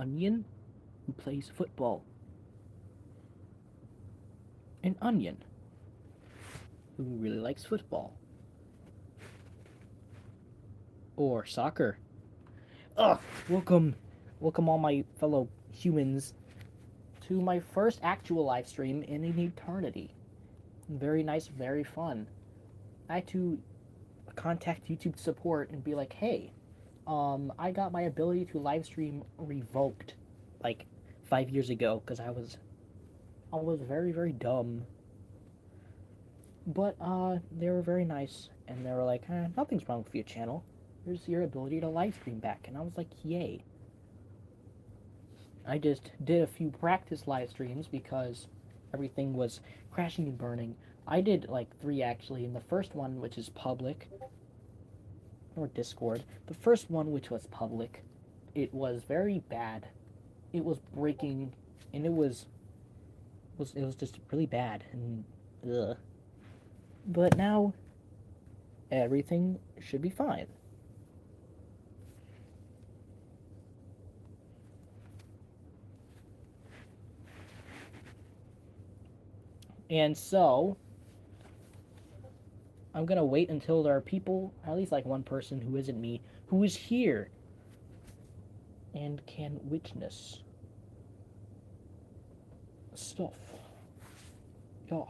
onion who plays football. An onion who really likes football. Or soccer. Ugh! Welcome all my fellow humans to my first actual live stream in an eternity. Very nice, very fun. I had to contact YouTube support and be like, hey, I got my ability to live stream revoked like 5 years ago because I was very, very dumb. But they were very nice and they were like, nothing's wrong with your channel. Here's your ability to live stream back. And I was like, yay. I just did a few practice live streams because everything was crashing and burning. I did like 3 actually, and the first one, which is public, or Discord, the first one, which was public, it was very bad. It was breaking, and it was just really bad, and ugh. But now, everything should be fine. And so, I'm gonna wait until there are people, at least like one person who isn't me, who is here and can witness stuff. Yeah.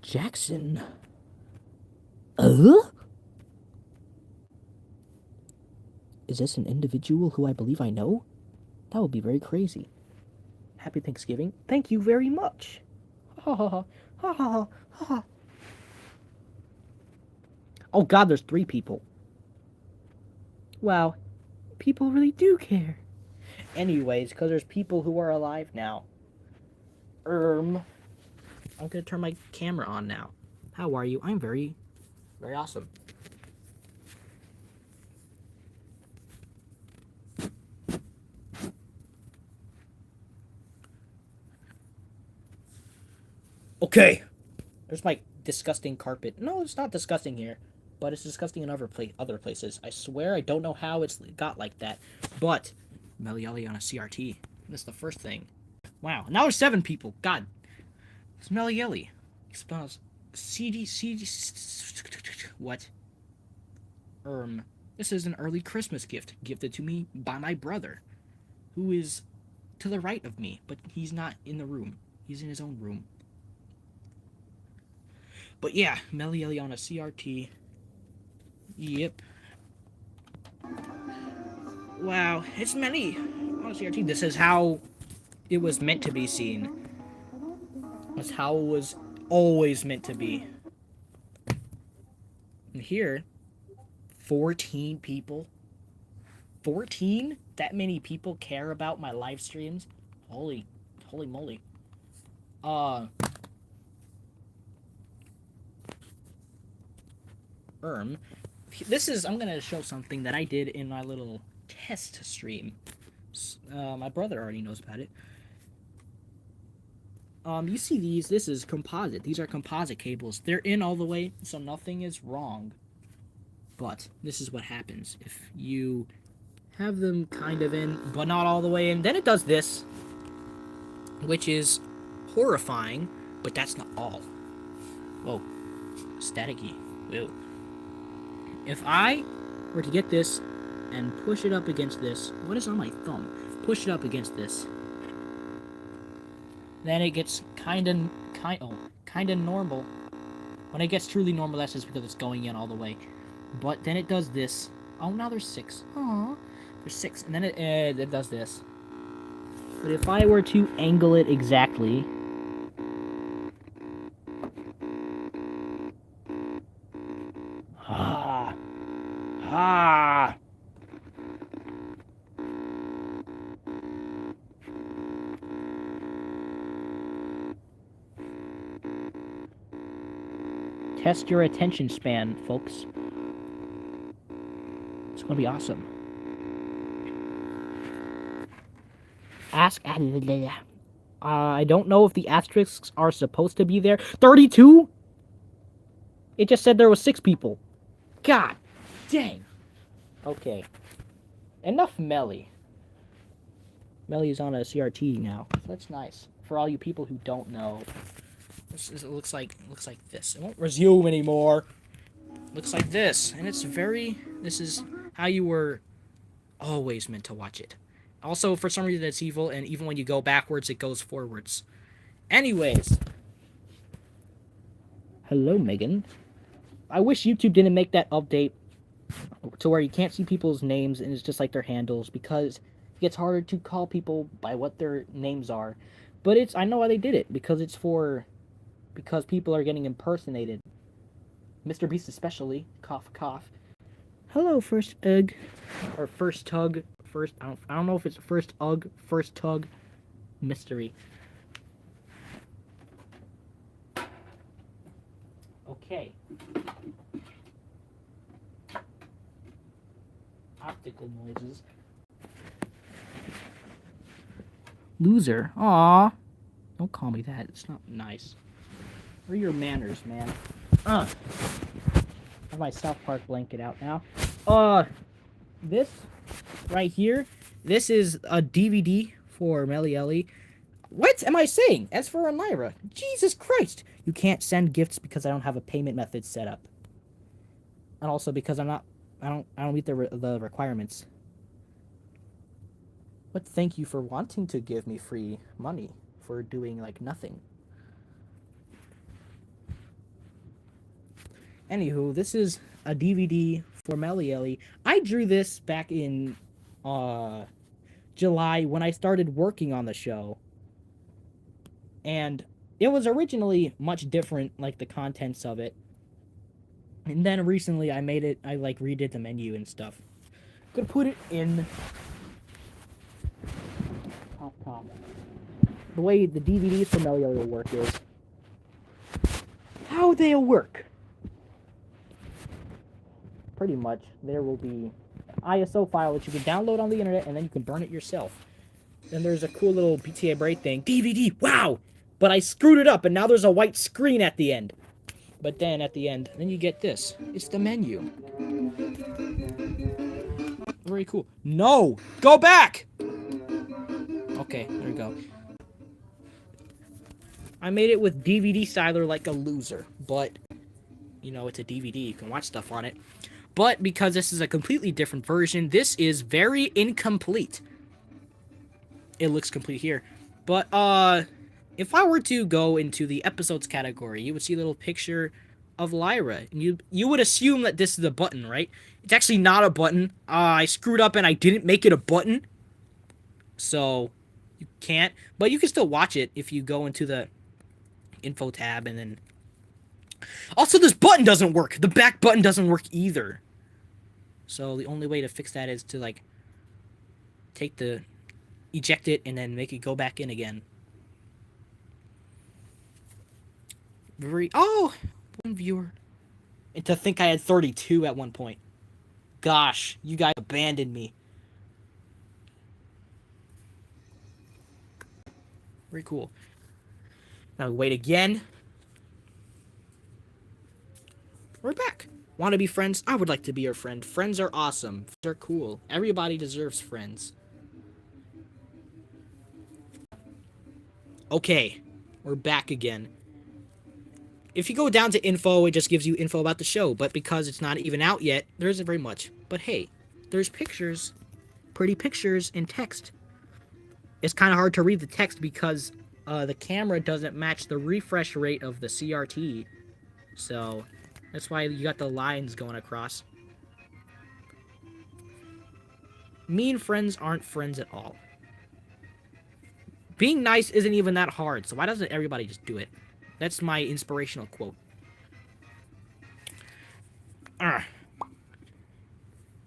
Jackson. Is this an individual who I believe I know? That would be very crazy. Happy Thanksgiving. Thank you very much. Ha ha ha ha ha ha ha. Oh god, there's 3 people. Wow. People really do care. Anyways, because there's people who are alive now. I'm gonna turn my camera on now. How are you? I'm very, very awesome. Okay. There's my disgusting carpet. No, it's not disgusting here, but it's disgusting in other places. I swear I don't know how it's got like that. But MELLY on a CRT. That's the first thing. Wow. Now there's 7 people. God. It's MELLY. Expose CD. What? This is an early Christmas gift gifted to me by my brother, who is to the right of me, but he's not in the room. He's in his own room. But yeah, MELLY on a CRT. Yep. Wow, it's MELLY on a CRT. This is how it was meant to be seen. That's how it was always meant to be. And here, 14 people. 14? That many people care about my live streams? Holy moly. I'm gonna show something that I did in my little test stream. My brother already knows about it. You see these, this is composite. These are composite cables. They're in all the way, so nothing is wrong. But this is what happens if you have them kind of in, but not all the way in. Then it does this, which is horrifying, but that's not all. Whoa. Staticky. Whoa. If I were to get this and push it up against this, what is on my thumb? Push it up against this. Then it gets kinda normal. When it gets truly normal, that's just because it's going in all the way. But then it does this. Oh, now there's 6. Aww. There's 6. And then it does this. But if I were to angle it exactly... Ah. Ah. Test your attention span, folks. It's gonna be awesome. I don't know if the asterisks are supposed to be there. 32? It just said there was 6 people. God dang. Okay. Enough Melly. Melly is on a CRT now. That's nice. For all you people who don't know. It looks like this. It won't resume anymore. Looks like this. And it's very... This is how you were always meant to watch it. Also, for some reason, it's evil, and even when you go backwards, it goes forwards. Anyways. Hello, Megan. I wish YouTube didn't make that update to where you can't see people's names, and it's just like their handles, because it gets harder to call people by what their names are. But it's... I know why they did it, because it's for... Because people are getting impersonated. Mr. Beast especially. Cough, cough. Hello, First Ugg. Or First Tug. First... I don't know if it's First Ugg, First Tug. Mystery. Okay. Optical noises. Loser. Aww. Don't call me that. It's not nice. Where are your manners, man? I have my South Park blanket out now. This right here, this is a DVD for MELLY. What am I saying? ESFIR+LYRA. Jesus Christ! You can't send gifts because I don't have a payment method set up. And also because I don't meet the requirements. But thank you for wanting to give me free money for doing like nothing. Anywho, this is a DVD for MELLY. I drew this back in July when I started working on the show. And it was originally much different, like the contents of it. And then recently I like redid the menu and stuff. Gonna put it in top. The way the DVDs for MELLY will work is how they'll work. Pretty much, there will be an ISO file that you can download on the internet, and then you can burn it yourself. Then there's a cool little PTA Braid thing. DVD, wow! But I screwed it up, and now there's a white screen at the end. But then, at the end, then you get this. It's the menu. Very cool. No! Go back! Okay, there we go. I made it with DVD styler like a loser, but, you know, it's a DVD. You can watch stuff on it. But because this is a completely different version, this is very incomplete. It looks complete here. But, if I were to go into the episodes category, you would see a little picture of Lyra. And you would assume that this is a button, right? It's actually not a button. I screwed up and I didn't make it a button. So, you can't. But you can still watch it if you go into the info tab and then... Also, this button doesn't work. The back button doesn't work either. So, the only way to fix that is to, like, eject it and then make it go back in again. Oh! One viewer. And to think I had 32 at one point. Gosh, you guys abandoned me. Very cool. Now wait again. We're back. Want to be friends? I would like to be your friend. Friends are awesome. Friends are cool. Everybody deserves friends. Okay. We're back again. If you go down to info, it just gives you info about the show. But because it's not even out yet, there isn't very much. But hey, there's pictures. Pretty pictures in text. It's kind of hard to read the text because the camera doesn't match the refresh rate of the CRT. So, that's why you got the lines going across. Mean friends aren't friends at all. Being nice isn't even that hard, so why doesn't everybody just do it? That's my inspirational quote.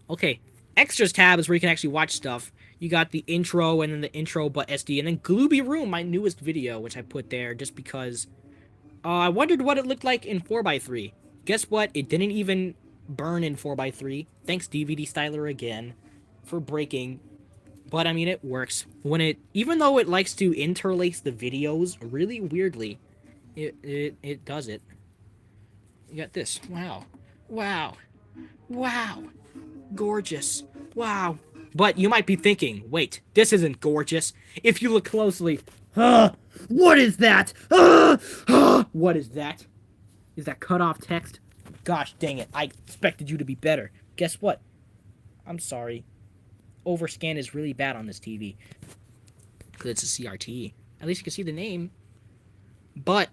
Okay, extras tab is where you can actually watch stuff. You got the intro and then the intro but SD, and then Glooby Room, my newest video, which I put there just because I wondered what it looked like in 4x3. Guess what? It didn't even burn in 4x3. Thanks DVD Styler again for breaking. But I mean, it works. Even though it likes to interlace the videos really weirdly, it does it. You got this. Wow. Wow. Wow. Gorgeous. Wow. But you might be thinking, wait, this isn't gorgeous. If you look closely, what is that? What is that? Is that cut off text? Gosh dang it, I expected you to be better. Guess what? I'm sorry. Overscan is really bad on this TV. Because it's a CRT. At least you can see the name. But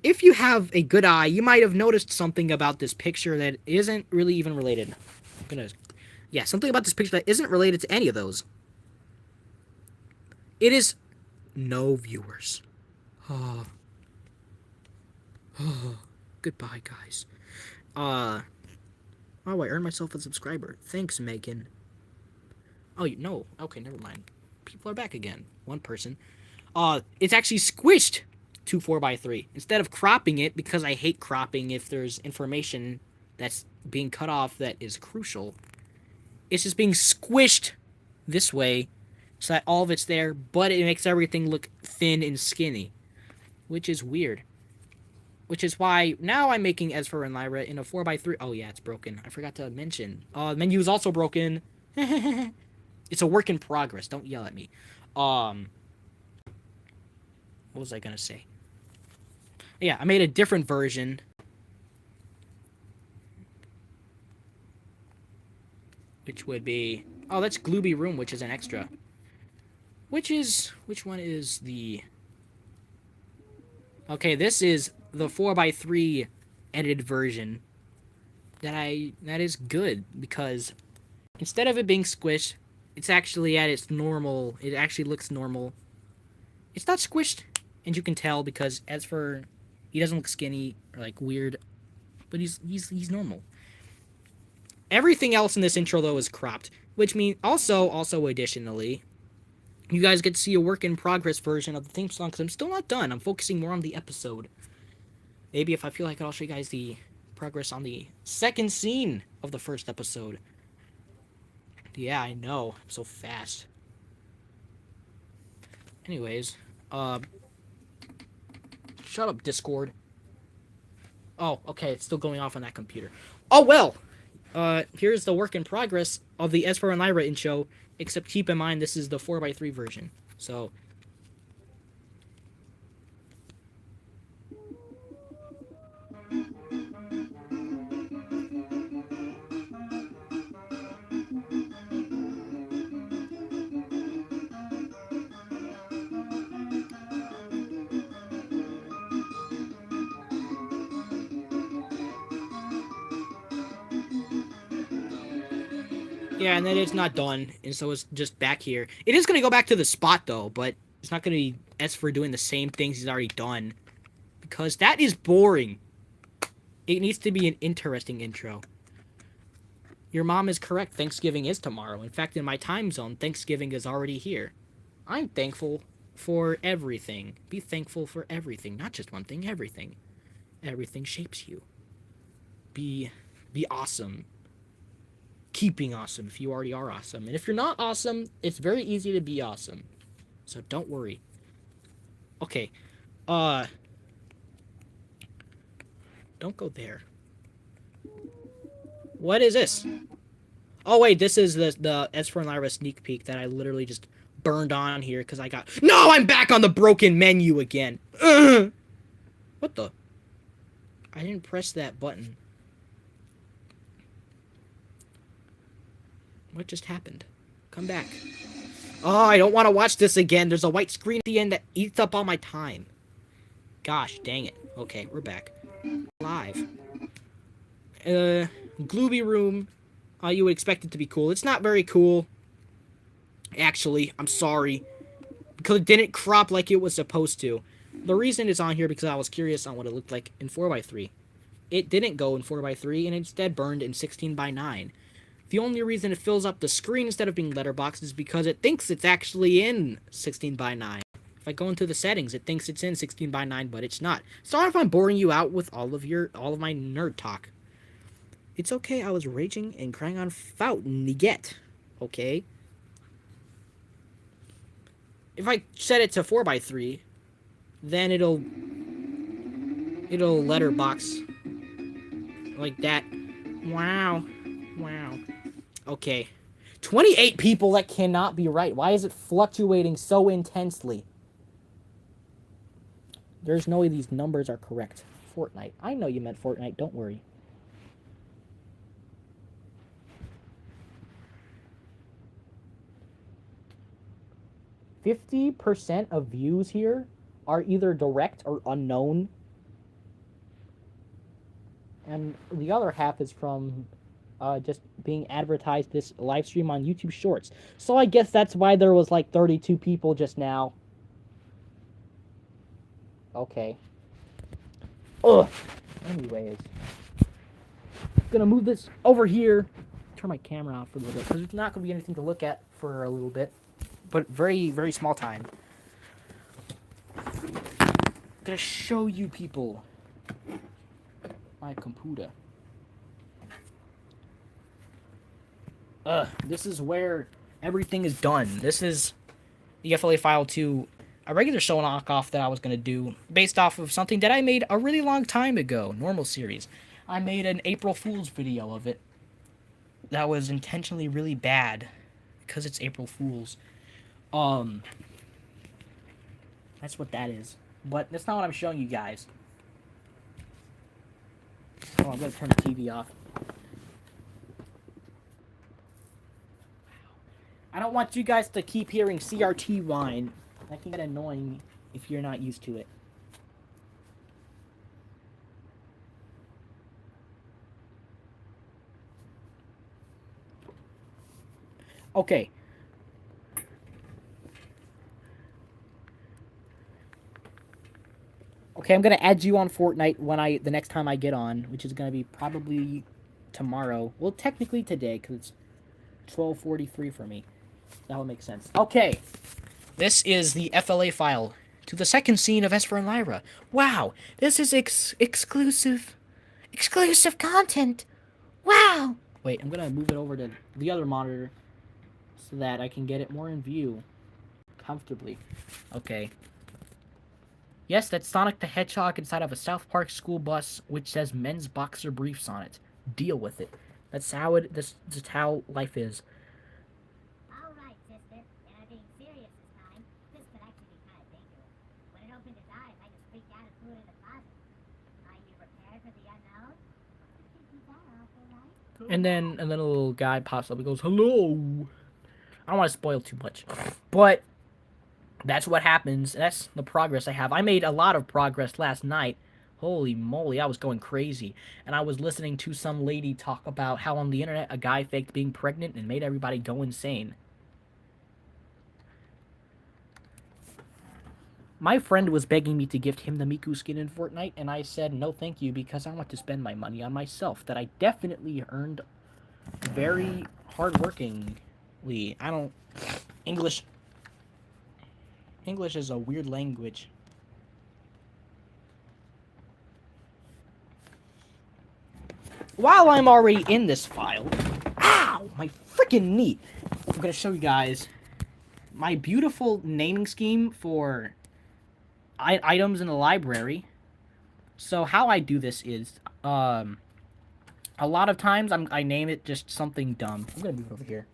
if you have a good eye, you might have noticed something about this picture that isn't really even related. Yeah, something about this picture that isn't related to any of those. It is no viewers. Oh. Goodbye, guys. Oh, I earned myself a subscriber. Thanks, Megan. Oh, no. Okay, never mind. People are back again. One person. It's actually squished to 4x3. Instead of cropping it, because I hate cropping if there's information that's being cut off that is crucial, it's just being squished this way so that all of it's there, but it makes everything look thin and skinny, which is weird. Which is why now I'm making ESFIR+LYRA in a 4x3. Oh, yeah, it's broken. I forgot to mention. The menu is also broken. It's a work in progress. Don't yell at me. What was I gonna say? Yeah, I made a different version. Which would be... Oh, that's Glooby Room, which is an extra. Which one is the... Okay, this is the 4x3 edited version. That is good, because instead of it being squished, it's actually at its normal. It actually looks normal. It's not squished, and you can tell because he doesn't look skinny or like weird, but he's normal. Everything else in this intro though is cropped, which means also additionally, you guys get to see a work in progress version of the theme song because I'm still not done. I'm focusing more on the episode. Maybe if I feel like it, I'll show you guys the progress on the second scene of the first episode. Yeah, I know. I'm so fast. Anyways, shut up, Discord. Oh, okay, it's still going off on that computer. Oh, well! Here's the work in progress of the ESFIR+LYRA intro, except keep in mind this is the 4x3 version. So... Yeah, and then it's not done, and so it's just back here. It is going to go back to the spot, though, but it's not going to be ESFIR doing the same things he's already done. Because that is boring. It needs to be an interesting intro. Your mom is correct. Thanksgiving is tomorrow. In fact, in my time zone, Thanksgiving is already here. I'm thankful for everything. Be thankful for everything. Not just one thing, everything. Everything shapes you. Be awesome. Keep being awesome if you already are awesome. And if you're not awesome, it's very easy to be awesome. So don't worry. Okay. Don't go there. What is this? Oh, wait, this is the ESFIR+LYRA sneak peek that I literally just burned on here because I got... No, I'm back on the broken menu again. Ugh! What the? I didn't press that button. What just happened? Come back. Oh, I don't want to watch this again. There's a white screen at the end that eats up all my time. Gosh, dang it. Okay, we're back. live. Glooby Room, you would expect it to be cool. It's not very cool. Actually, I'm sorry. Because it didn't crop like it was supposed to. The reason it's on here because I was curious on what it looked like in 4x3. It didn't go in 4x3 and instead burned in 16:9. The only reason it fills up the screen instead of being letterboxed is because it thinks it's actually in 16:9. If I go into the settings, it thinks it's in 16:9, but it's not. Sorry if I'm boring you out with all of my nerd talk. It's okay, I was raging and crying on fountain yet. Okay? If I set it to 4x3, then it'll letterbox like that. Wow. Okay. 28 people, that cannot be right. Why is it fluctuating so intensely? There's no way these numbers are correct. Fortnite. I know you meant Fortnite, don't worry. %50 of views here are either direct or unknown. And the other half is from just being advertised this live stream on YouTube Shorts. So I guess that's why there was like 32 people just now. Okay. Ugh. Anyways. Gonna move this over here. Turn my camera off for a little bit because there's not gonna be anything to look at for a little bit. But very, very small time. Gonna show you people my computer. This is where everything is done. This is the FLA file to a regular show knockoff that I was gonna do based off of something that I made a really long time ago. Normal series. I made an April Fool's video of it. That was intentionally really bad because it's April Fool's. That's what that is. But that's not what I'm showing you guys. Oh, I'm gonna turn the TV off. I don't want you guys to keep hearing CRT whine. That can get annoying if you're not used to it. Okay. Okay, I'm gonna add you on Fortnite the next time I get on, which is gonna be probably tomorrow. Well, technically today, because it's 12:43 for me. That would make sense. Okay, this is the FLA file to the second scene of ESFIR+LYRA. Wow, this is exclusive content. Wow. Wait, I'm gonna move it over to the other monitor so that I can get it more in view comfortably. Okay. Yes, that's Sonic the Hedgehog inside of a South Park school bus, which says men's boxer briefs on it. Deal with it. That's how life is. All right, sister. And I'm being serious this time. This could actually be kind of dangerous. When it opened its eyes, I just freaked out and threw it in the closet. Are you prepared for the unknown? And then a little guy pops up and goes, "Hello." I don't want to spoil too much, but that's what happens. That's the progress I have. I made a lot of progress last night. Holy moly, I was going crazy. And I was listening to some lady talk about how on the internet a guy faked being pregnant and made everybody go insane. My friend was begging me to gift him the Miku skin in Fortnite, and I said no thank you because I want to spend my money on myself that I definitely earned very hardworkingly. I don't... English is a weird language. While I'm already in this file... Ow! My freaking knee! I'm gonna show you guys my beautiful naming scheme for items in the library. So how I do this is, a lot of times I name it just something dumb. I'm gonna move it over here.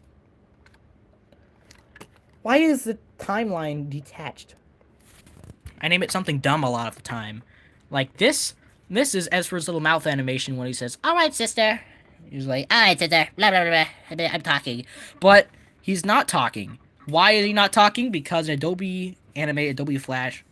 Why is the timeline detached? I name it something dumb a lot of the time. Like this is Ezra's little mouth animation when he says, "Alright, sister." He's like, "Alright, sister, blah, blah, blah, blah, I'm talking." But he's not talking. Why is he not talking? Because Adobe Flash,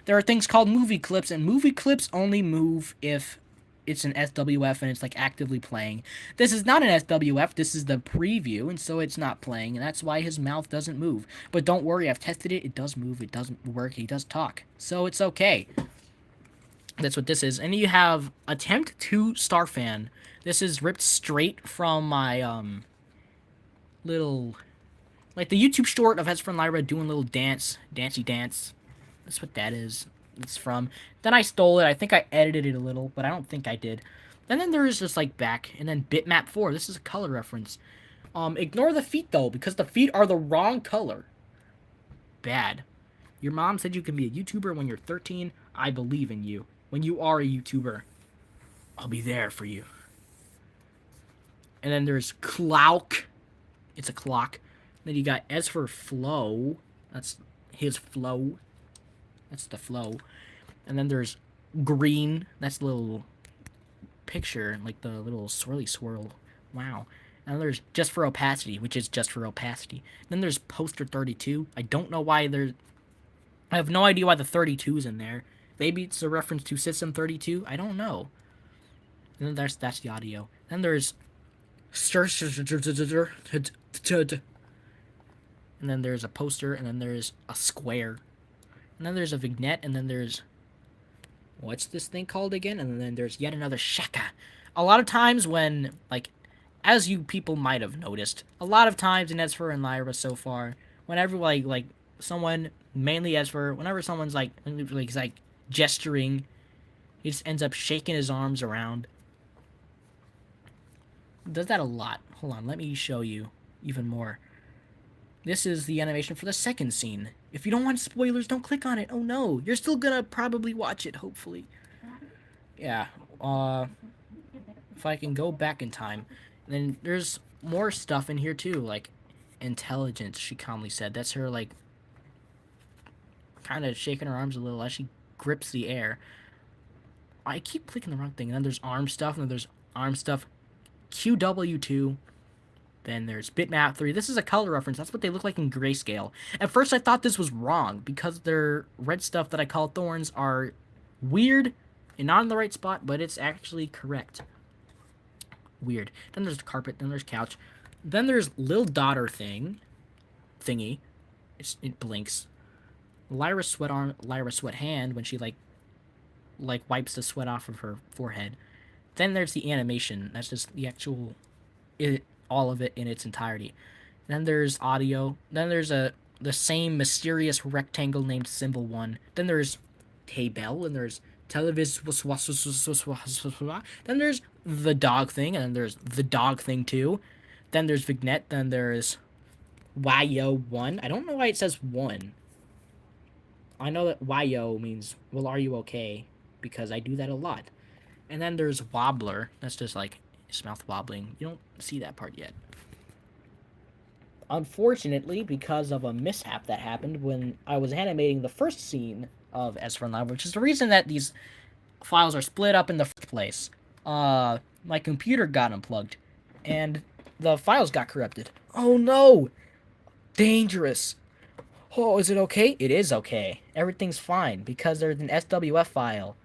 There are things called movie clips, and movie clips only move if it's an SWF and it's like actively playing. This is not an SWF, this is the preview, and so it's not playing, and that's why his mouth doesn't move. But don't worry, I've tested it, it does move, it doesn't work, he does talk. So it's okay. That's what this is. And you have Attempt 2 Starfan. This is ripped straight from my little, like the YouTube short of ESFIR+LYRA doing a little dancey dance. That's what that is. It's from. Then I stole it. I think I edited it a little, but I don't think I did. And then there is just like back, and then bitmap 4. This is a color reference. Ignore the feet though, because the feet are the wrong color. Bad. Your mom said you can be a YouTuber when you're 13. I believe in you. When you are a YouTuber, I'll be there for you. And then there's Clouk. It's a clock. Then you got S for Flow. That's his flow. That's the flow. And then there's Green. That's the little picture, like the little swirly swirl. Wow. And then there's Just for Opacity, which is just for opacity. Then there's Poster 32. I don't know why there's... I have no idea why the 32 is in there. Maybe it's a reference to System 32. I don't know. And then that's the audio. Then there's... And then there's a poster, and then there's a square. And then there's a vignette, and then there's... What's this thing called again? And then there's yet another shaka. A lot of times when, like, as you people might have noticed, a lot of times in ESFIR+LYRA so far, whenever, like someone, mainly ESFIR, whenever someone's, like gesturing, he just ends up shaking his arms around. Does that a lot. Hold on, let me show you even more. This is the animation for the second scene. If you don't want spoilers, don't click on it. Oh no, you're still gonna probably watch it, hopefully. Yeah, if I can go back in time. Then there's more stuff in here too, like intelligence, she calmly said. That's her, like, kind of shaking her arms a little as she grips the air. I keep clicking the wrong thing. And then there's arm stuff, and then there's arm stuff. QW2. Then there's bitmap 3. This is a color reference. That's what they look like in grayscale. At first I thought this was wrong because their red stuff that I call thorns are weird and not in the right spot, but it's actually correct. Weird. Then there's carpet, then there's couch. Then there's little daughter thingy. It blinks. Lyra sweat arm, Lyra sweat hand when she like wipes the sweat off of her forehead. Then there's the animation. That's just the actual all of it in its entirety. Then there's audio. Then there's the same mysterious rectangle named Symbol 1. Then there's table, and there's televis. Then there's the dog thing, and then there's the dog thing 2. Then there's vignette. Then there's YO 1. I don't know why it says 1. I know that YO means, well, are you okay? Because I do that a lot. And then there's wobbler. That's just like his mouth wobbling. You don't see that part yet. Unfortunately, because of a mishap that happened when I was animating the first scene of ESFIR+LYRA, which is the reason that these files are split up in the first place, my computer got unplugged, and the files got corrupted. Oh no! Dangerous! Oh, is it okay? It is okay. Everything's fine, because there's an SWF file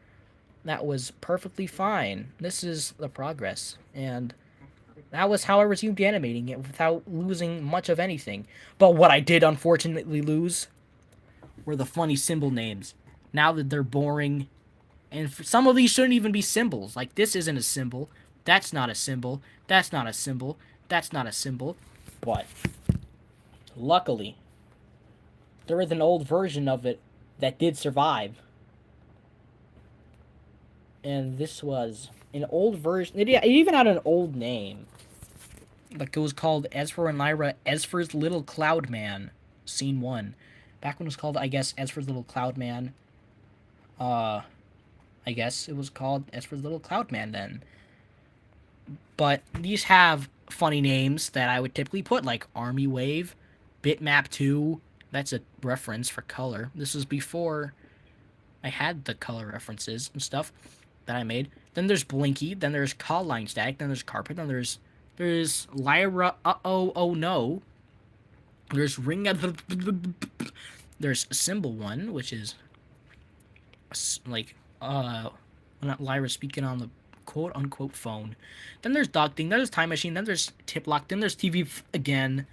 that was perfectly fine. This is the progress, and that was how I resumed animating it without losing much of anything. But what I did unfortunately lose were the funny symbol names. Now that they're boring, and some of these shouldn't even be symbols. Like, this isn't a symbol. That's not a symbol. That's not a symbol. That's not a symbol. But luckily, there is an old version of it that did survive. And this was an old version. It even had an old name. Like, it was called ESFIR+LYRA, ESFIR's Little Cloud Man, Scene 1. Back when it was called, I guess, ESFIR's Little Cloud Man. I guess it was called ESFIR's Little Cloud Man then. But these have funny names that I would typically put, like Army Wave, Bitmap 2. That's a reference for color. This was before I had the color references and stuff that I made. Then there's Blinky, then there's Call Line Static, then there's Carpet, then there's Lyra, oh no. There's Ring, there's Symbol 1, which is like not Lyra speaking on the quote unquote phone. Then there's dog thing. Then there's time machine. Then there's tip lock. Then there's TV again,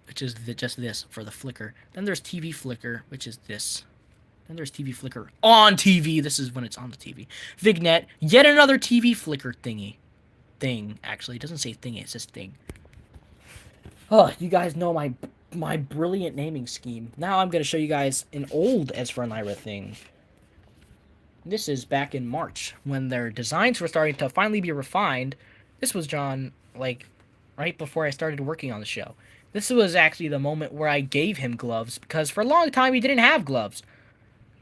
which is just this for the flicker. Then there's TV flicker, which is this. Then there's TV flicker on TV. This is when it's on the TV. Vignet, yet another TV flicker thing. Actually, it doesn't say thingy. It says thing. Oh, you guys know my brilliant naming scheme. Now I'm gonna show you guys an old ESFIR+LYRA thing. This is back in March when their designs were starting to finally be refined. This was John, like, right before I started working on the show. This was actually the moment where I gave him gloves because for a long time he didn't have gloves.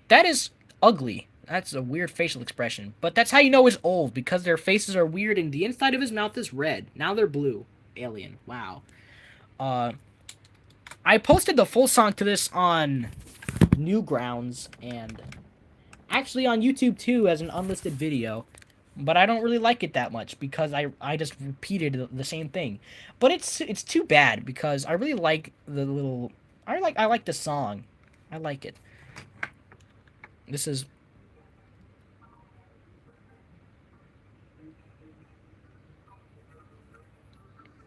That is ugly. That's a weird facial expression. But that's how you know it's old, because their faces are weird and the inside of his mouth is red. Now they're blue. Alien. Wow. I posted the full song to this on Newgrounds and actually on YouTube too as an unlisted video. But I don't really like it that much because I just repeated the same thing. But it's too bad because I really like the little I like the song. I like it. This is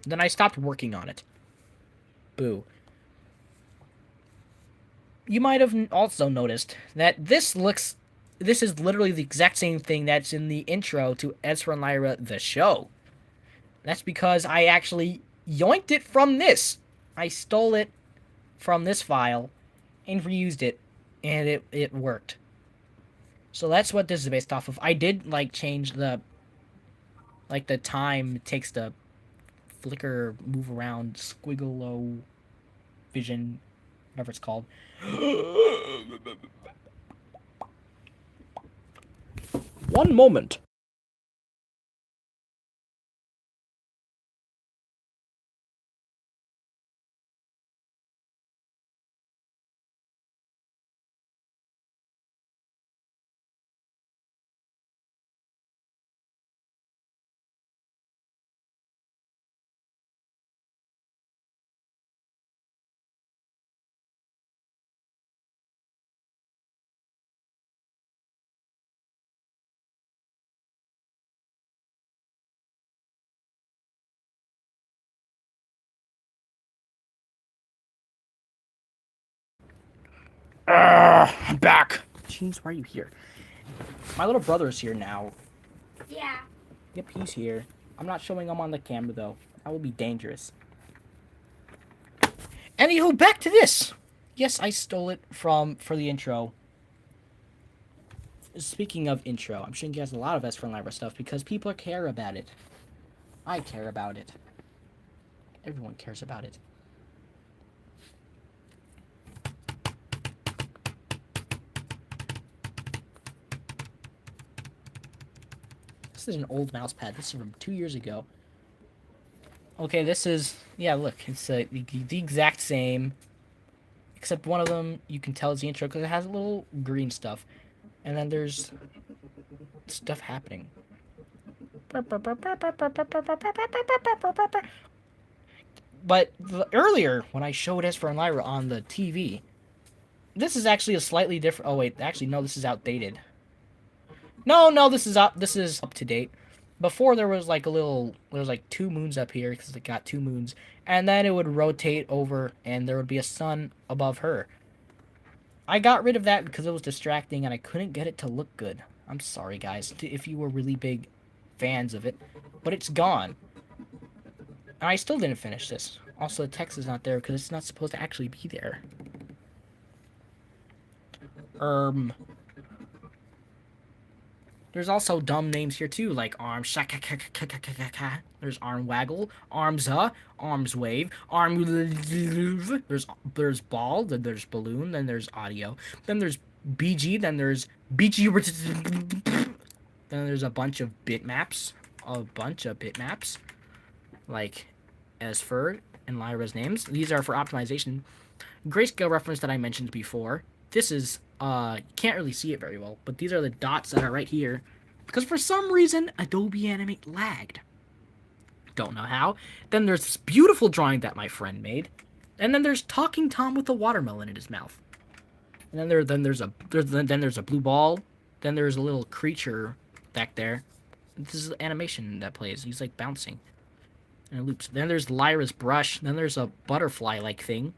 Then I stopped working on it. Boo. You might have also noticed that this is literally the exact same thing that's in the intro to ESFIR+LYRA the show. That's because I actually yoinked it from this. I stole it from this file and reused it, and it worked. So that's what this is based off of. I did like change the time it takes to flicker, move around, squiggalo vision, whatever it's called. One moment. I'm back. Jeez, why are you here? My little brother's here now. Yeah. Yep, he's here. I'm not showing him on the camera, though. That will be dangerous. Anywho, back to this. Yes, I stole it for the intro. Speaking of intro, I'm showing you guys a lot of ESFIR+LYRA stuff because people care about it. I care about it. Everyone cares about it. This is an old mouse pad. This is from 2 years ago. Okay, this is... Yeah, look. It's the exact same. Except one of them, you can tell is the intro because it has a little green stuff. And then there's stuff happening. But earlier, when I showed ESFIR+LYRA on the TV, this is actually a slightly different... Oh, wait. Actually, no, this is outdated. No, this is up to date. Before there was like like 2 moons up here because it got 2 moons, and then it would rotate over and there would be a sun above her. I got rid of that because it was distracting and I couldn't get it to look good. I'm sorry guys if you were really big fans of it, but it's gone. And I still didn't finish this. Also, the text is not there because it's not supposed to actually be there. There's also dumb names here too, like arm shaka. There's arm waggle, arms arms wave, arm. There's ball, then there's balloon, then there's audio, then there's BG, then there's BG. Then there's a bunch of bitmaps, like ESFIR and Lyra's names. These are for optimization. Grayscale reference that I mentioned before. This is, you can't really see it very well, but these are the dots that are right here. Because for some reason, Adobe Animate lagged. Don't know how. Then there's this beautiful drawing that my friend made. And then there's Talking Tom with a watermelon in his mouth. And then there's a blue ball. Then there's a little creature back there. This is the animation that plays. He's like bouncing and it loops. Then there's Lyra's brush. Then there's a butterfly-like thing.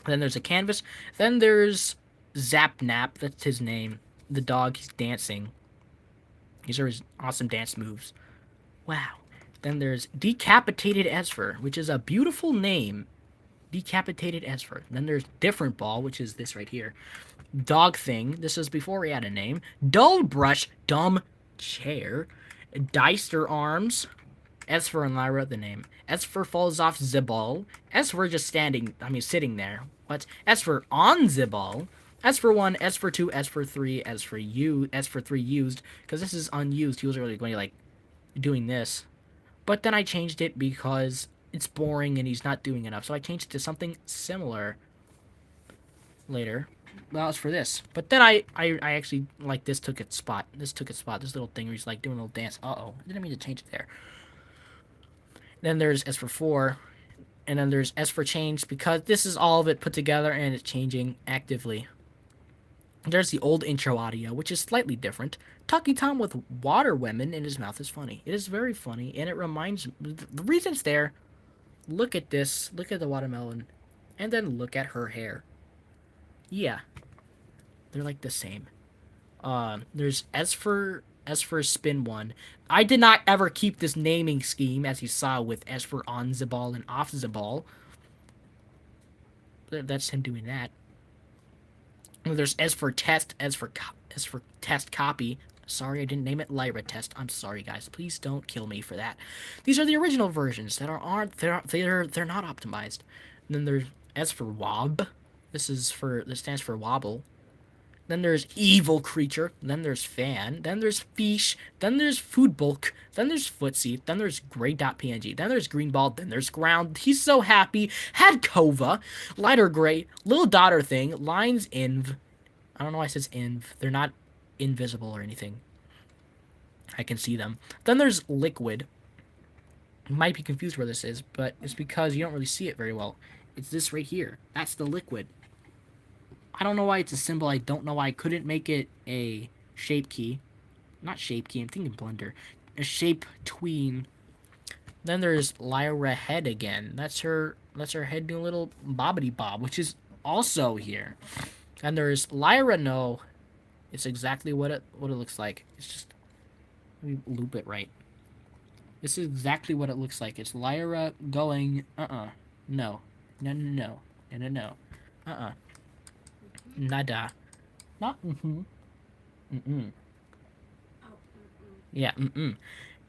Then there's a canvas. Then there's Zap Nap. That's his name. The dog. He's dancing. These are his awesome dance moves. Wow. Then there's Decapitated ESFIR, which is a beautiful name. Decapitated ESFIR. Then there's Different Ball, which is this right here. Dog Thing. This is before he had a name. Dull Brush. Dumb Chair. Deister Arms. ESFIR and Lyra, the name. ESFIR falls off Zibal. ESFIR just sitting there. What? ESFIR on Zibal. ESFIR 1, ESFIR 2, ESFIR 3, ESFIR 3 used. Because this is unused. He was really going to, like, doing this. But then I changed it because it's boring and he's not doing enough. So I changed it to something similar later. Well, it's for this. But then I actually, like, this took its spot. This little thing where he's, like, doing a little dance. Uh-oh. I didn't mean to change it there. Then there's ESFIR 4. And then there's ESFIR change because this is all of it put together and it's changing actively. There's the old intro audio, which is slightly different. Talking Tom with water women in his mouth is funny. It is very funny, and it reminds... The reason it's there, look at this. Look at the watermelon. And then look at her hair. Yeah. They're like the same. There's ESFIR Spin 1. I did not ever keep this naming scheme, as you saw with ESFIR on Zibal and off Zibal. That's him doing that. There's ESFIR Test, ESFIR Test Copy. Sorry, I didn't name it Lyra Test. I'm sorry, guys. Please don't kill me for that. These are the original versions that they're not optimized. And then there's ESFIR Wob. This stands for Wobble. Then there's Evil Creature. Then there's Fan. Then there's Fish. Then there's Food Bulk. Then there's Footsie. Then there's Gray.png. Then there's Green Ball. Then there's Ground. He's So Happy. Had Kova. Lighter Gray. Little Daughter Thing. Lines Inv. I don't know why it says Inv. They're not invisible or anything. I can see them. Then there's Liquid. You might be confused where this is, but it's because you don't really see it very well. It's this right here. That's the Liquid. I don't know why it's a symbol. I don't know why I couldn't make it a shape key. Not shape key, I'm thinking blender. A shape tween. Then there's Lyra Head again. That's her head doing a little bobbity bob, which is also here. And there's Lyra No. It's exactly what it looks like. It's just, let me loop it right. This is exactly what it looks like. It's Lyra going, no. No. Nada. Not Yeah, And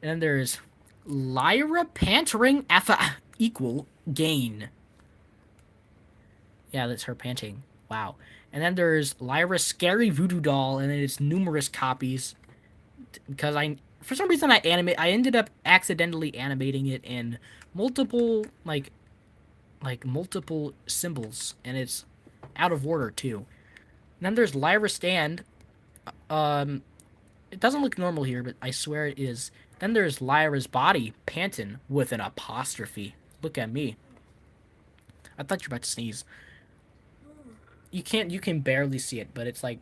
then there's Lyra Pantering equal gain. Yeah, that's her panting. Wow. And then there's Lyra Scary Voodoo Doll, and then it's numerous copies. Because for some reason I ended up accidentally animating it in multiple, like multiple symbols, and it's out of order too. And then there's Lyra Stand. It doesn't look normal here, but I swear it is. Then there's Lyra's Body, Pantin, with an apostrophe. Look at me. I thought you were about to sneeze. You can barely see it, but it's like,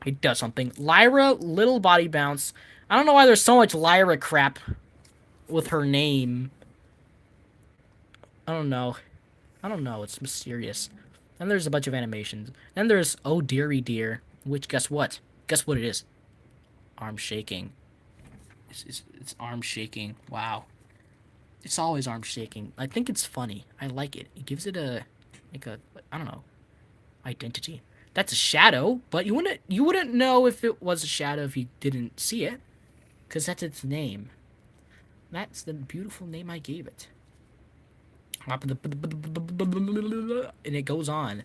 it does something. Lyra, Little Body Bounce. I don't know why there's so much Lyra crap with her name. I don't know. It's mysterious. Then there's a bunch of animations. Then there's Oh Dearie Dear, which, guess what? Guess what it is? Arm shaking. It's arm shaking. Wow. It's always arm shaking. I think it's funny. I like it. It gives it a, I don't know, identity. That's a shadow, but you wouldn't know if it was a shadow if you didn't see it, because that's its name. That's the beautiful name I gave it. And it goes on.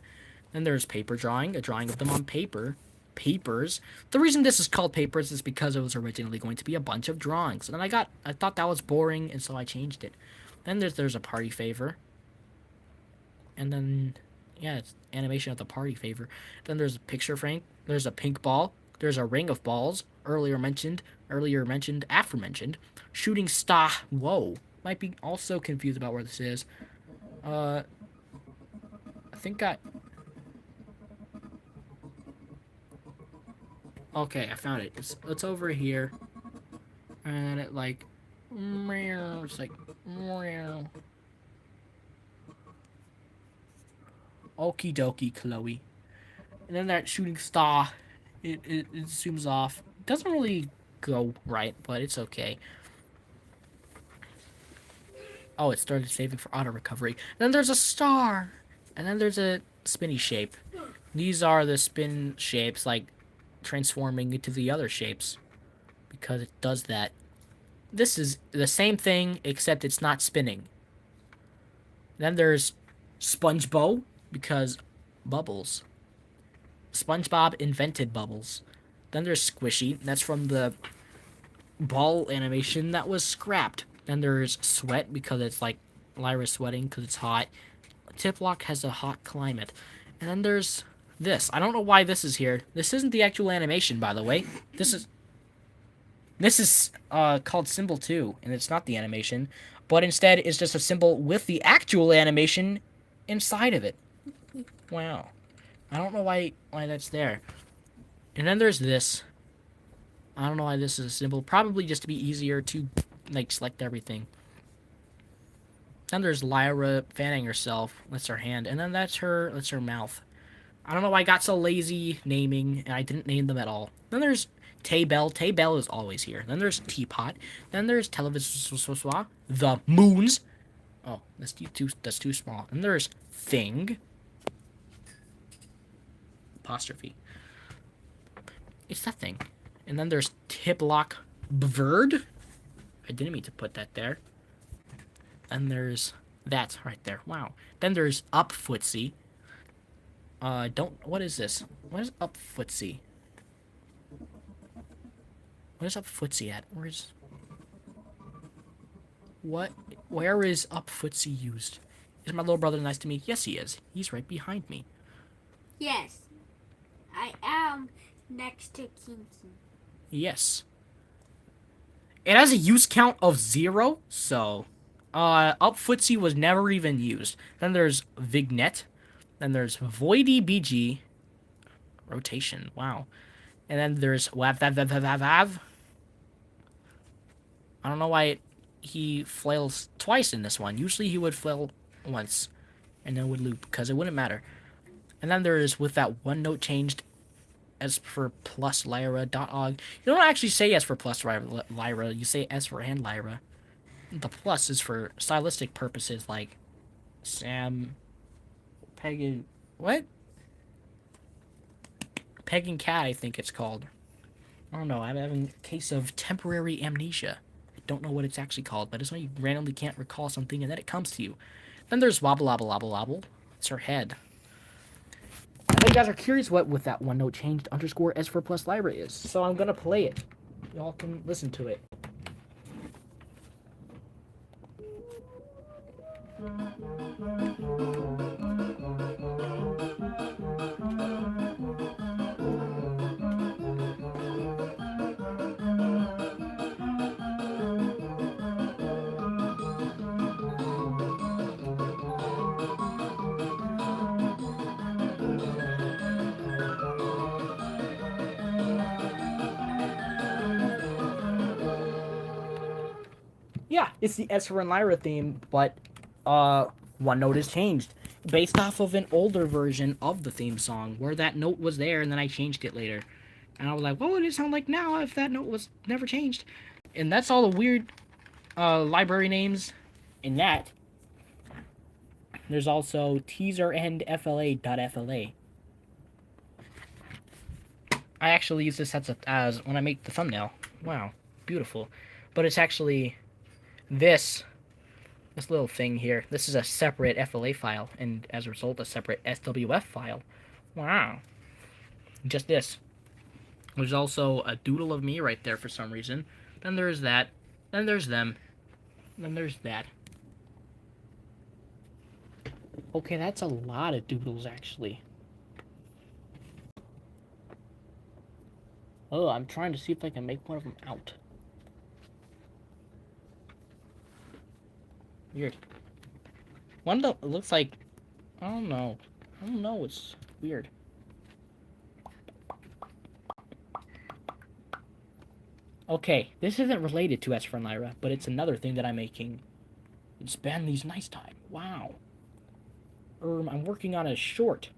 Then there's paper drawing, a drawing of them on paper. Papers. The reason this is called papers is because it was originally going to be a bunch of drawings. And I thought that was boring, and so I changed it. Then there's a party favor. And then, yeah, it's animation of the party favor. Then there's a picture frame. There's a pink ball. There's a ring of balls. Earlier mentioned, aforementioned. Shooting star. Whoa. Might be also confused about where this is. I think Okay, I found it. It's over here, and it like, it's like, okie dokie, Chloe. And then that shooting star, it zooms off. Doesn't really go right, but it's okay. Oh, it started saving for auto recovery. Then there's a star, and then there's a spinny shape. These are the spin shapes, like transforming into the other shapes, because it does that. This is the same thing, except it's not spinning. Then there's SpongeBob, because bubbles. SpongeBob invented bubbles. Then there's Squishy, that's from the ball animation that was scrapped. Then there's Sweat, because it's like Lyra sweating because it's hot. Tiplock has a hot climate. And then there's this. I don't know why this is here. This isn't the actual animation, by the way. This is called Symbol 2, and it's not the animation. But instead, it's just a symbol with the actual animation inside of it. Wow. I don't know why that's there. And then there's this. I don't know why this is a symbol. Probably just to be easier to, like, select everything. Then there's Lyra fanning herself. That's her hand. And then that's her mouth. I don't know why I got so lazy naming, and I didn't name them at all. Then there's Tay-Bell. Tay-Bell is always here. Then there's Teapot. Then there's Television. The Moons. Oh, that's too small. And there's Thing. Apostrophe. It's that thing. And then there's Tiplock Bird. I didn't mean to put that there. And there's that right there. Wow. Then there's Up Footsie. What is this? What is Up Footsie? What is Up Footsie at? Where is Up Footsie used? Is my little brother nice to me? Yes, he is. He's right behind me. Yes, I am next to Kinky. Yes. It has a use count of 0, so Up Footsie was never even used. Then there's Vignette. Then there's Voidy BG. Rotation. Wow. And then there's Wav. I don't know why he flails twice in this one. Usually he would flail once and then would loop because it wouldn't matter. And then there's with that one note changed as for plus Lyra.og. You don't actually say S for plus Lyra. You say S for and Lyra. The plus is for stylistic purposes like Sam, Peg, and what? Peg and Cat, I think it's called. I don't know. I'm having a case of temporary amnesia. I don't know what it's actually called, but it's when you randomly can't recall something and then it comes to you. Then there's Wobble Wobble Wobble Wobble. It's her head. I know you guys are curious what with that one note changed underscore S for plus Lyra is, so I'm gonna play it. Y'all can listen to it. Yeah, it's the ESFIR and Lyra theme, but one note is changed based off of an older version of the theme song where that note was there and then I changed it later. And I was like, what would it sound like now if that note was never changed? And that's all the weird library names in that. There's also teaser and FLA.FLA. I actually use this as when I make the thumbnail. Wow, beautiful. But it's actually this little thing here. This is a separate FLA file, and as a result, a separate SWF file. Wow. Just this. There's also a doodle of me right there for some reason. Then there's that. Then there's them. Then there's that. Okay, that's a lot of doodles, actually. Oh, I'm trying to see if I can make one of them out. Weird. One that looks like... I don't know. It's weird. Okay, this isn't related to ESFIR+LYRA, but it's another thing that I'm making. It's Banley's Nice Time. Wow. I'm working on a short.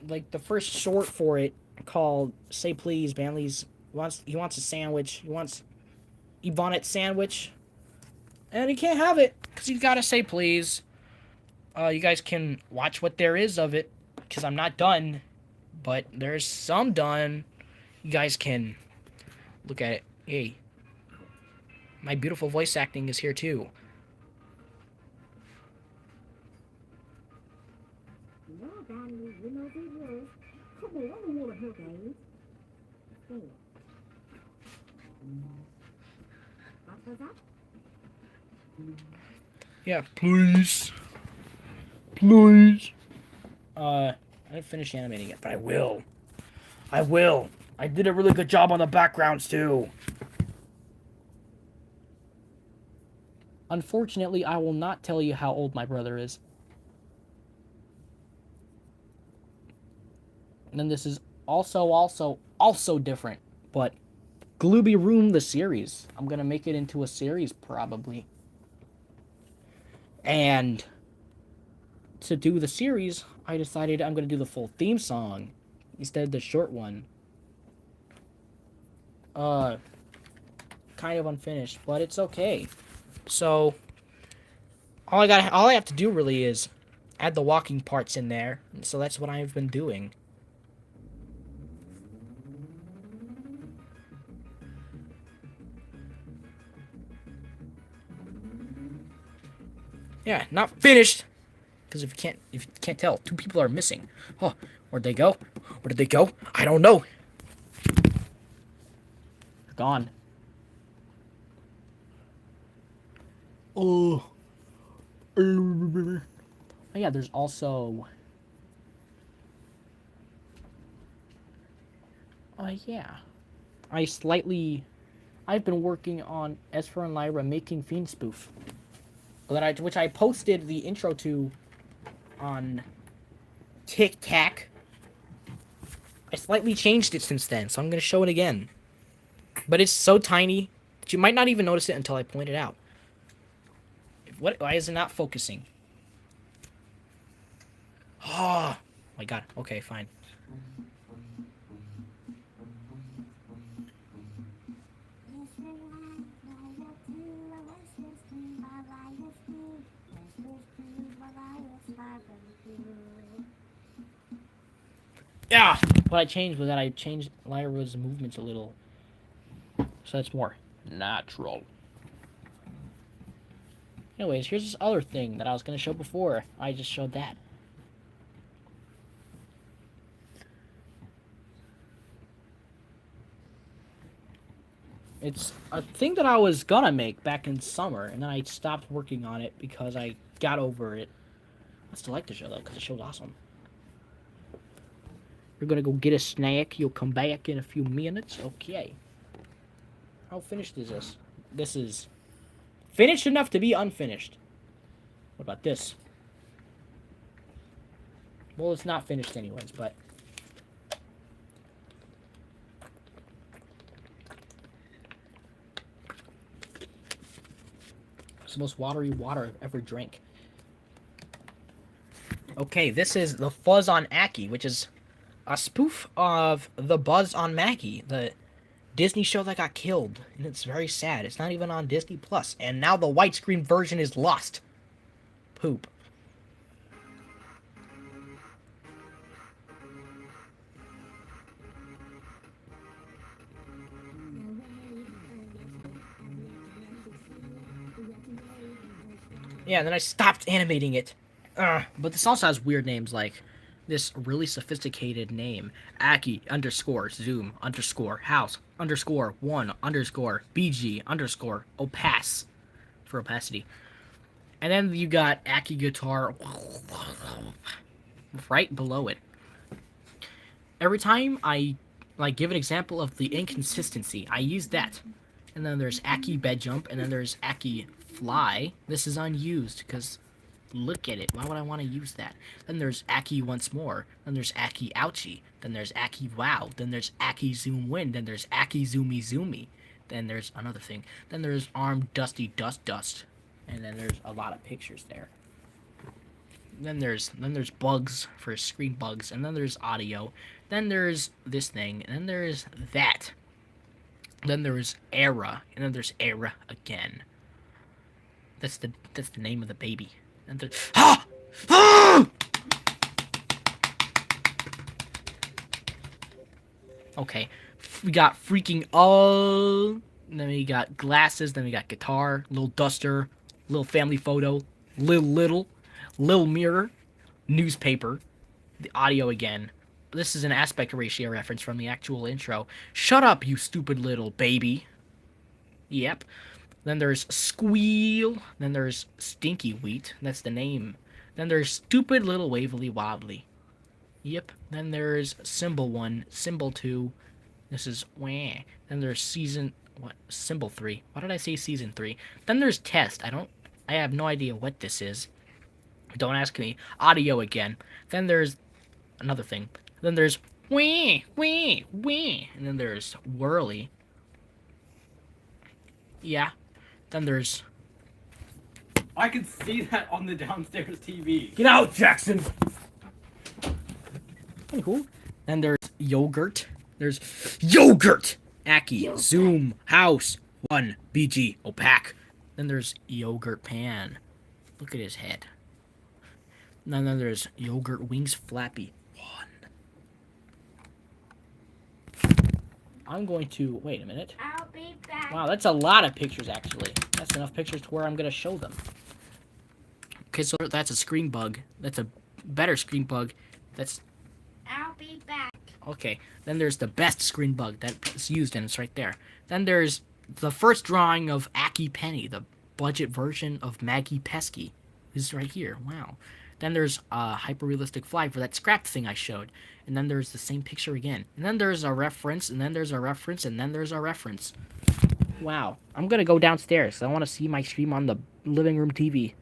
Like the first short for it called Say Please, Banley's wants a sandwich. He wants Ebonnet sandwich. And he can't have it because he's got to say please. You guys can watch what there is of it because I'm not done, but there's some done. You guys can look at it. Hey, my beautiful voice acting is here too. Well, Danny, you know these rules. Come on, I don't want to hurt games. Stay. What was that? Yeah, please. Please. I didn't finish animating it, but I will. I will. I did a really good job on the backgrounds too. Unfortunately, I will not tell you how old my brother is. And then this is also different. But Glooby Room, the series. I'm going to make it into a series, probably. And to do the series, I decided I'm going to do the full theme song instead of the short one. Kind of unfinished, but it's okay. So, all I have to do really is add the walking parts in there. So that's what I've been doing. Yeah, not finished. Because if you can't tell, 2 people are missing. Oh, where'd they go? Where did they go? I don't know. They're gone. Oh. Oh yeah, there's also. Yeah. I've been working on ESFIR+LYRA making Fiend Spoof. Which I posted the intro to on TikTok. I slightly changed it since then, so I'm going to show it again. But it's so tiny that you might not even notice it until I point it out. Why is it not focusing? Oh my god. Okay, fine. Yeah! What I changed was that I changed Lyra's movements a little. So that's more natural. Anyways, here's this other thing that I was going to show before. I just showed that. It's a thing that I was gonna make back in summer, and then I stopped working on it because I got over it. I still like the show, though, because the show's awesome. You're gonna go get a snack. You'll come back in a few minutes. Okay. How finished is this? This is finished enough to be unfinished. What about this? Well, it's not finished anyways, but... it's the most watery water I've ever drank. Okay, this is the Fuzz on Aki, which is a spoof of the Buzz on Maggie, the Disney show that got killed, and it's very sad. It's not even on Disney Plus, and now the widescreen version is lost. Poop. Yeah, and then I stopped animating it. But this also has weird names like this really sophisticated name. Aki _ zoom _ house _1 _ BG _ opace for opacity. And then you got Aki guitar right below it. Every time I give an example of the inconsistency, I use that. And then there's Aki bed jump, and then there's Aki fly. This is unused because look at it. Why would I want to use that? Then there's Aki once more. Then there's Aki ouchie. Then there's Aki wow. Then there's Aki zoom win. Then there's Aki zoomy zoomy. Then there's another thing. Then there's arm dusty dust. And then there's a lot of pictures there. Then there's bugs for screen bugs, and then there's audio. Then there's this thing, and then there's that. Then there's era, and then there's era again. That's the name of the baby. And there's Okay, we got freaking all. Then we got glasses. Then we got guitar, little duster, little family photo, little mirror, newspaper, the audio again. This is an aspect ratio reference from the actual intro. Shut up, you stupid little baby. Yep. Then there's squeal. Then there's stinky wheat. That's the name. Then there's stupid little wavily wobbly. Yep. Then there's symbol 1, symbol 2. This is wah. Then there's symbol 3. Why did I say season 3? Then there's test. I have no idea what this is. Don't ask me. Audio again. Then there's another thing. Then there's wah. And then there's whirly. Yeah. Then there's... I can see that on the downstairs TV. Get out, Jackson! Anywho. Then there's yogurt. There's yogurt! Aki, zoom, house, 1, BG, opaque. Then there's yogurt pan. Look at his head. And then there's yogurt wings flappy. 1. I'm going to... Wait a minute. I'll be back. Wow, that's a lot of pictures, actually. That's enough pictures to where I'm going to show them. Okay, so that's a screen bug. That's a better screen bug. That's... I'll be back. Okay, then there's the best screen bug that's used, and it's right there. Then there's the first drawing of Aki Penny, the budget version of Maggie Pesky. This is right here. Wow. Then there's a hyper-realistic fly for that scrapped thing I showed. And then there's the same picture again. And then there's a reference, and then there's a reference, and then there's a reference. Wow. I'm gonna go downstairs. I want to see my stream on the living room TV.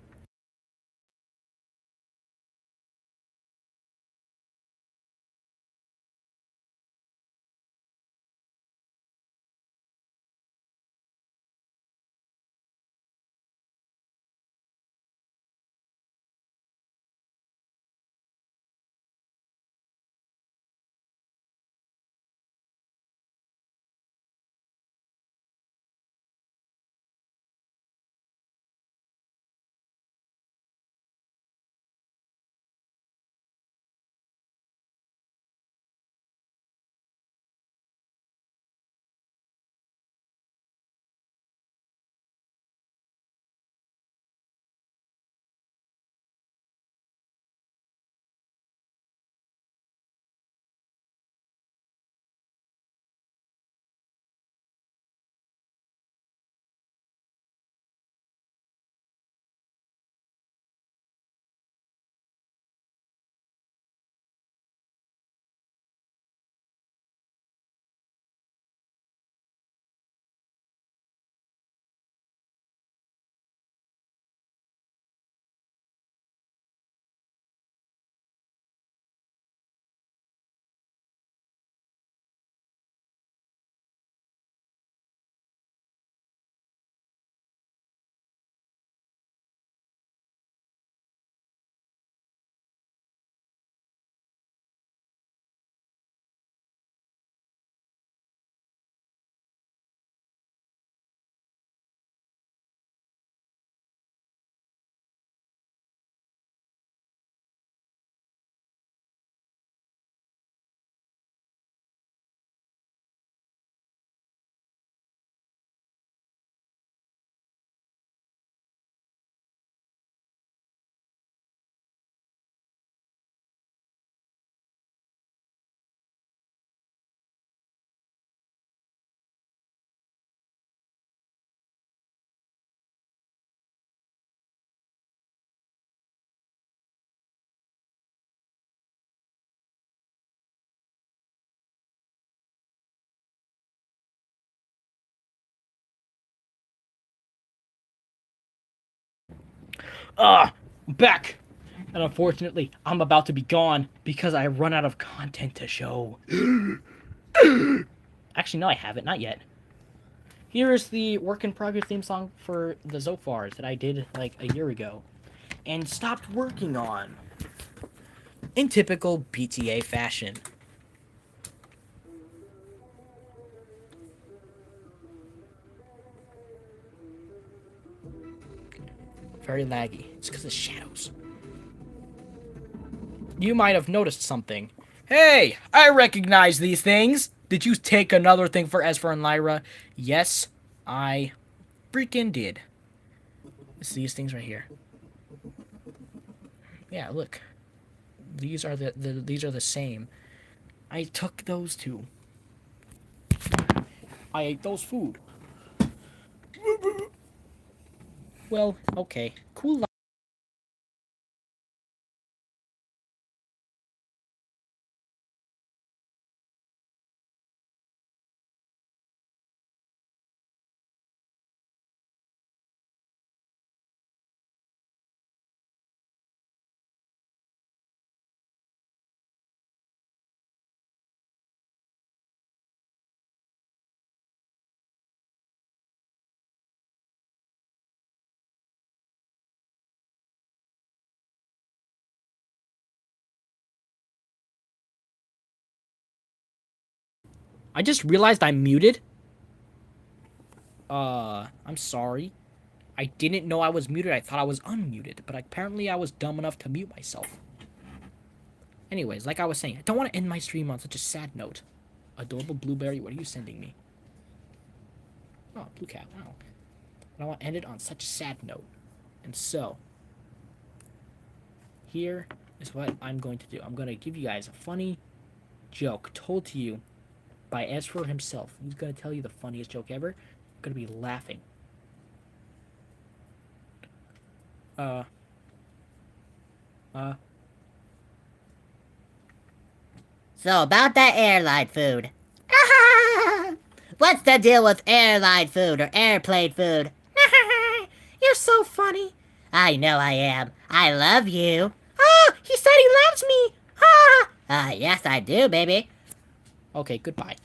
Back! And unfortunately, I'm about to be gone because I run out of content to show. Actually, no, I haven't. Not yet. Here is the work in progress theme song for the Zofars that I did like a year ago and stopped working on in typical PTA fashion. Very laggy. It's because of shadows. You might have noticed something. Hey, I recognize these things. Did you take another thing for ESFIR+LYRA? Yes, I freaking did. It's these things right here. Yeah, look. These are these are the same. I took those two. I ate those food. Well, okay. Cool. I just realized I'm muted. I'm sorry. I didn't know I was muted. I thought I was unmuted, but apparently I was dumb enough to mute myself. Anyways, like I was saying, I don't want to end my stream on such a sad note. Adorable Blueberry, what are you sending me? Oh, Blue Cat, wow. But I want to end it on such a sad note. And so, here is what I'm going to do. I'm going to give you guys a funny joke told to you by ESFIR himself. He's going to tell you the funniest joke ever. You're going to be laughing. So about that airline food. What's the deal with airline food or airplane food? You're so funny. I know I am. I love you. Oh, he said he loves me. Yes, I do, baby. Okay, goodbye.